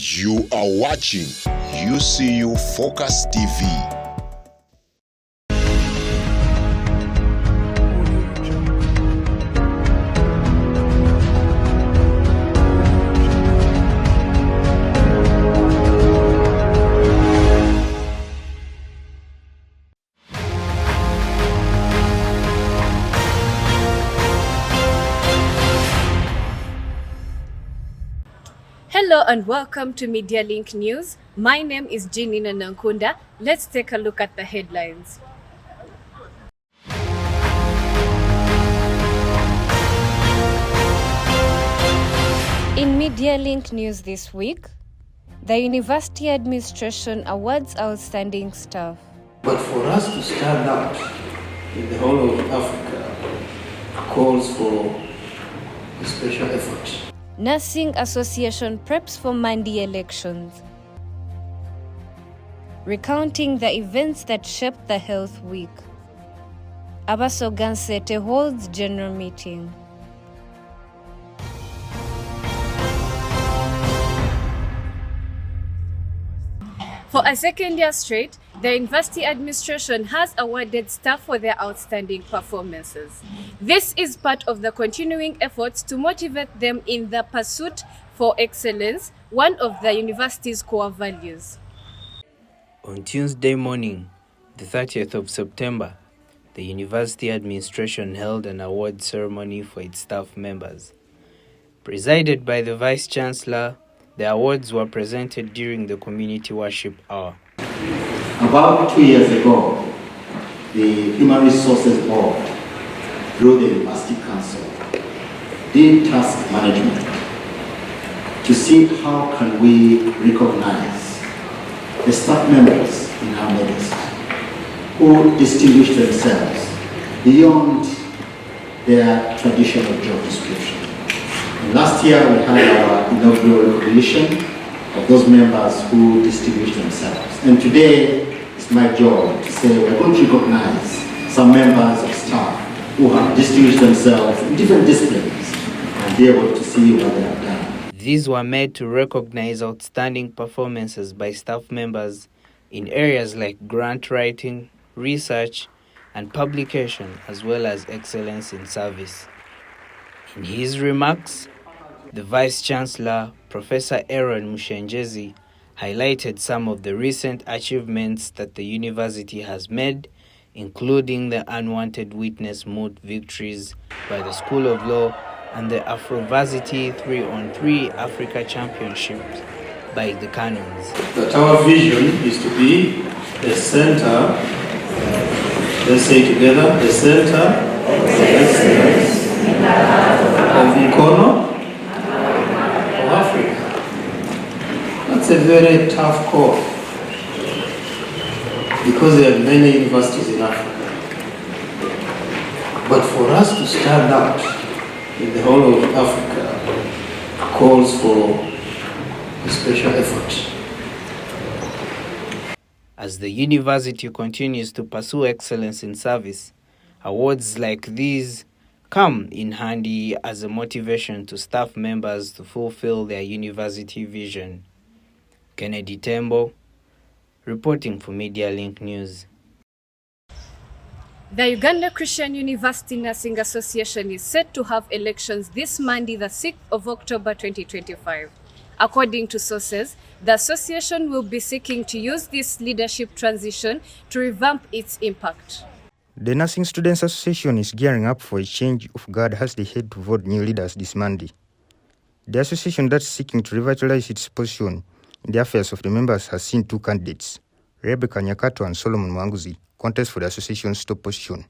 You are watching UCU Focus TV. Hello and welcome to Media Link News. My name is Ninah Nankunda. Let's take a look at the headlines. In Media Link News this week, the University Administration awards outstanding staff. But for us to stand out in the whole of Africa calls for a special effort. Nursing Association preps for Monday elections. Recounting the events that shaped the Health Week. Abaso Gansete holds general meeting. For a second year straight, the University Administration has awarded staff for their outstanding performances. This is part of the continuing efforts to motivate them in the pursuit for excellence, one of the university's core values. On Tuesday morning, the 30th of September, the University Administration held an award ceremony for its staff members. Presided by the Vice-Chancellor, the awards were presented during the Community Worship Hour. About 2 years ago, the Human Resources Board, through the University Council, did task management to see how can we recognize the staff members in our midst who distinguish themselves beyond their traditional job description. Last year, we had our inaugural recognition of those members who distinguished themselves. And today, it's my job to say we're going to recognize some members of staff who have distinguished themselves in different disciplines and be able to see what they have done. These were made to recognize outstanding performances by staff members in areas like grant writing, research, and publication, as well as excellence in service. In his remarks, the Vice-Chancellor, Professor Aaron Mushenjezi, highlighted some of the recent achievements that the university has made, including the unwanted witness moot victories by the School of Law and the Afrovarsity 3-on-3 Africa Championships by the Canons. That our vision is to be the center, let's say together, the center of excellence of the economy of Africa. That's a very tough call because there are many universities in Africa. But for us to stand out in the whole of Africa calls for a special effort. As the university continues to pursue excellence in service, awards like these come in handy as a motivation to staff members to fulfill their university vision. Kennedy Tembo, reporting for Media Link News. The Uganda Christian University Nursing Association is set to have elections this Monday, the 6th of October 2025. According to sources, the association will be seeking to use this leadership transition to revamp its impact. The Nursing Students Association is gearing up for a change of guard as they head to vote new leaders this Monday. The association that's seeking to revitalize its position in the affairs of the members has seen two candidates, Rebecca Nyakato and Solomon Mwanguzi, contest for the association's top position.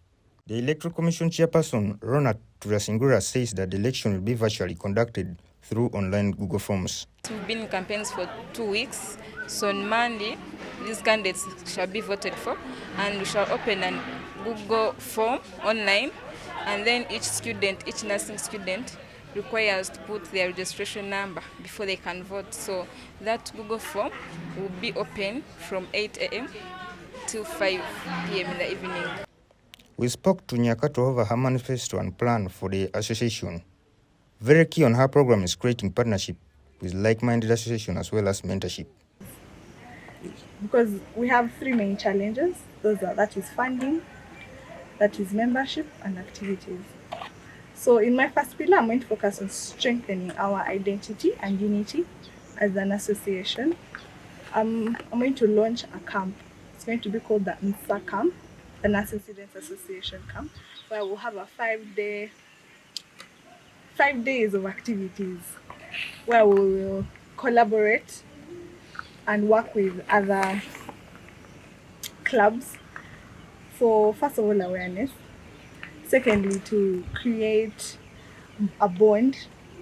The Electoral Commission chairperson, Rona Turasingura, says that the election will be virtually conducted through online Google Forms. We've been in campaigns for 2 weeks, so on Monday, these candidates shall be voted for, and we shall open a Google form online, and then each nursing student requires to put their registration number before they can vote. So that Google form will be open from 8 a.m. till 5 p.m. in the evening. We spoke to Nyakato over her manifesto and plan for the association. Very key on her program is creating partnership with like-minded association as well as mentorship. Because we have three main challenges. That is funding, that is membership, and activities. So in my first pillar, I'm going to focus on strengthening our identity and unity as an association. I'm going to launch a camp. It's going to be called the NSA camp, the Nursing Students Association camp, where we'll have a 5 days of activities where we will collaborate and work with other clubs for, first of all, awareness. Secondly, to create a bond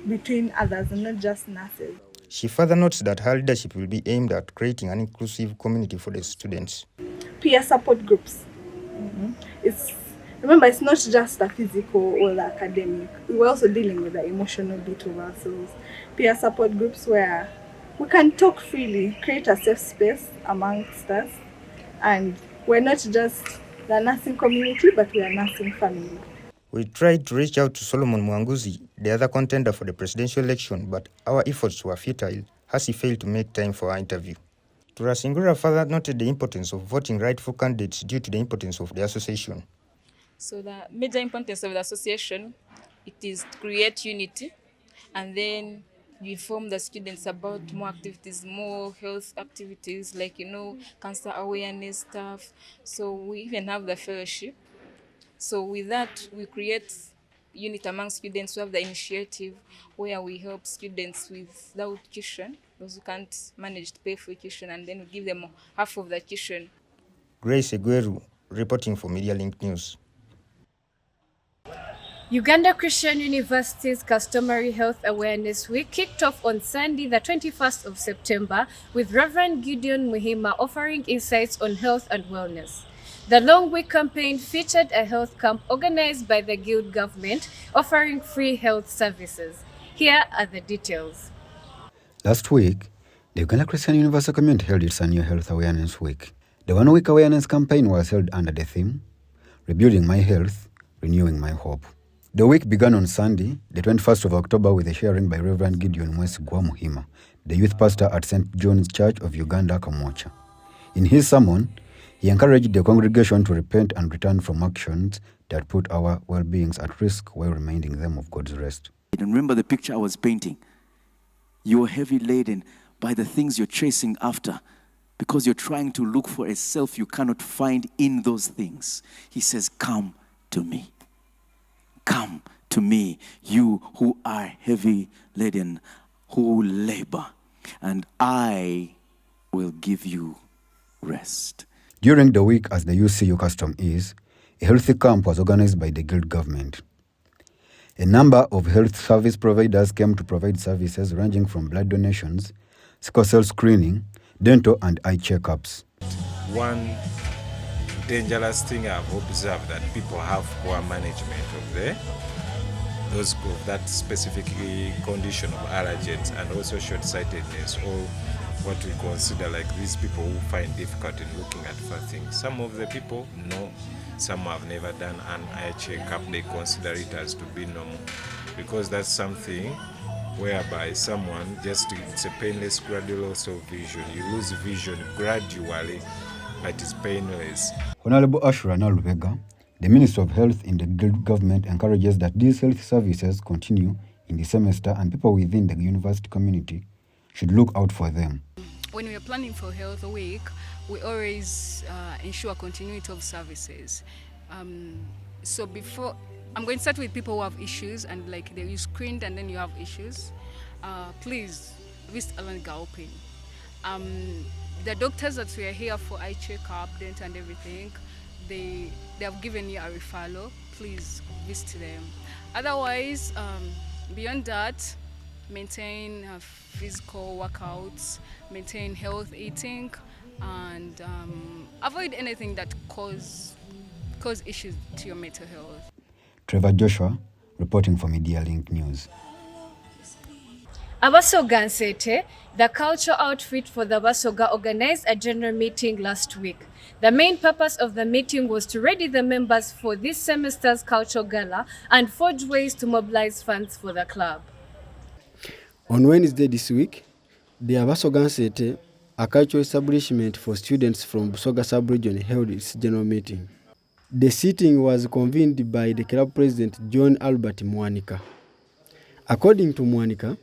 between others and not just nurses. She further notes that her leadership will be aimed at creating an inclusive community for the students. Peer support groups. Remember, it's not just the physical or the academic. We're also dealing with the emotional bit of ourselves. Peer support groups where we can talk freely, create a safe space amongst us, and we're not just the nursing community, but we are nursing family. We tried to reach out to Solomon Mwanguzi, the other contender for the presidential election, but our efforts were futile as he failed to make time for our interview. Turasingura further noted the importance of voting rightful candidates due to the importance of the association. So the major importance of the association, it is to create unity, and then you inform the students about more activities, more health activities, like, cancer awareness stuff. So we even have the fellowship. So with that, we create unity among students. We have the initiative where we help students without tuition, those who can't manage to pay for tuition, and then we give them half of the tuition. Grace Egueru, reporting for Media Link News. Uganda Christian University's Customary Health Awareness Week kicked off on Sunday, the 21st of September, with Reverend Gideon Muhima offering insights on health and wellness. The long week campaign featured a health camp organized by the Guild government, offering free health services. Here are the details. Last week, the Uganda Christian University community held its annual Health Awareness Week. The one-week awareness campaign was held under the theme, Rebuilding My Health, Renewing My Hope. The week began on Sunday, the 21st of October, with a sharing by Reverend Gideon Muhima, the youth pastor at St. John's Church of Uganda, Kamocha. In his sermon, he encouraged the congregation to repent and return from actions that put our well-beings at risk while reminding them of God's rest. And remember the picture I was painting. You're heavy laden by the things you're chasing after because you're trying to look for a self you cannot find in those things. He says, come to me. Come to me, you who are heavy laden, who labor, and I will give you rest. During the week, as the UCU custom is, a healthy camp was organized by the Guild government. A number of health service providers came to provide services ranging from blood donations, sickle cell screening, dental and eye checkups. One dangerous thing I've observed that people have poor management of those of that specific condition of allergens and also short-sightedness, or what we consider like these people who find difficult in looking at for things. Some of the people know, some have never done an eye checkup. They consider it as to be normal because that's something whereby someone it's a painless gradual loss of vision. You lose vision gradually, but it's painless. Honorable Ashura Nalubega, the Minister of Health in the Guild government, encourages that these health services continue in the semester and people within the university community should look out for them. When we are planning for Health Week, we always ensure continuity of services. So before, I'm going to start with people who have issues and like you screened and then you have issues. Please visit Alan Gaopin. The doctors that we are here for eye checkup, dental and everything, they have given you a referral. Please visit them. Otherwise, beyond that, maintain physical workouts, maintain health eating, and avoid anything that cause issues to your mental health. Trevor Joshua, reporting for Media Link News. Abasoga Nsete, the culture outfit for the Abasoga, organized a general meeting last week. The main purpose of the meeting was to ready the members for this semester's culture gala and forge ways to mobilize funds for the club. On Wednesday this week, the Abasogansete, a cultural establishment for students from Busoga sub-region, held its general meeting. The sitting was convened by the club president John Albert Mwanika. According to Mwanika,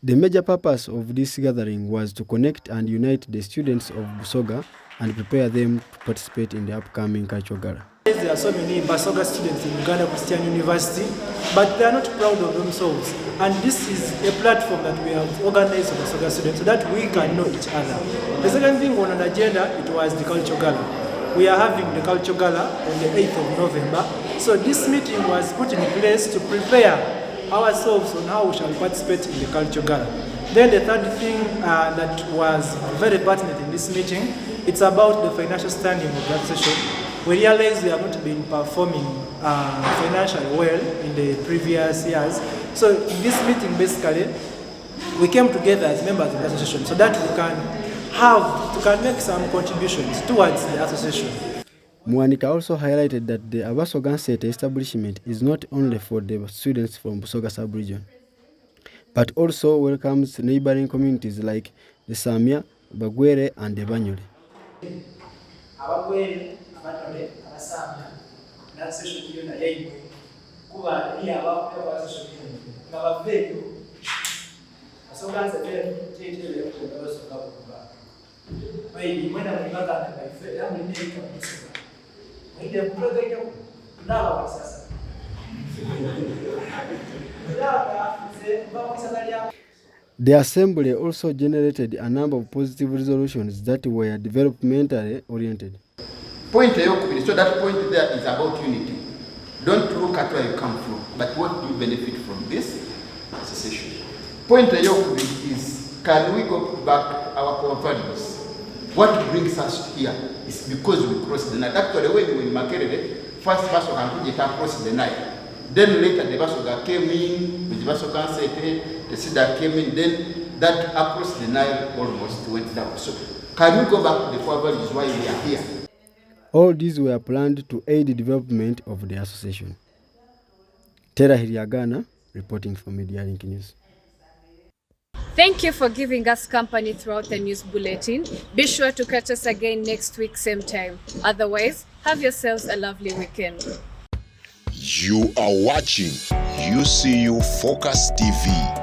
the major purpose of this gathering was to connect and unite the students of Busoga and prepare them to participate in the upcoming cultural gala. There are so many Busoga students in Uganda Christian University, but they are not proud of themselves. And this is a platform that we have organized for Busoga students so that we can know each other. The second thing on an agenda, it was the cultural gala. We are having the cultural gala on the 8th of November. So this meeting was put in place to prepare ourselves on how we shall participate in the cultural gala. Then the third thing that was very pertinent in this meeting, it's about the financial standing of the association. We realized we have not been performing financially well in the previous years. So in this meeting, basically, we came together as members of the association so that we can make some contributions towards the association. Mwanika also highlighted that the Abasogansete establishment is not only for the students from Busoga sub-region, but also welcomes neighboring communities like the Samia, Bagwere, and the Banyole. The assembly also generated a number of positive resolutions that were developmentally oriented. Point so that point there is about unity. Don't look at where you come from, but what do you benefit from this association? Point is, can we go back our core values? What brings us here is because we crossed the Nile. Actually, when we Makerere, first Basoga crossed the Nile. Then later the Basoga came in, with the Basogansete, the Sida came in, then that across the Nile almost went down. So can we go back to the core values why we are here? All these were planned to aid the development of the association. Tera Hiriagana, reporting for Media Link News. Thank you for giving us company throughout the news bulletin. Be sure to catch us again next week, same time. Otherwise, have yourselves a lovely weekend. You are watching UCU Focus TV.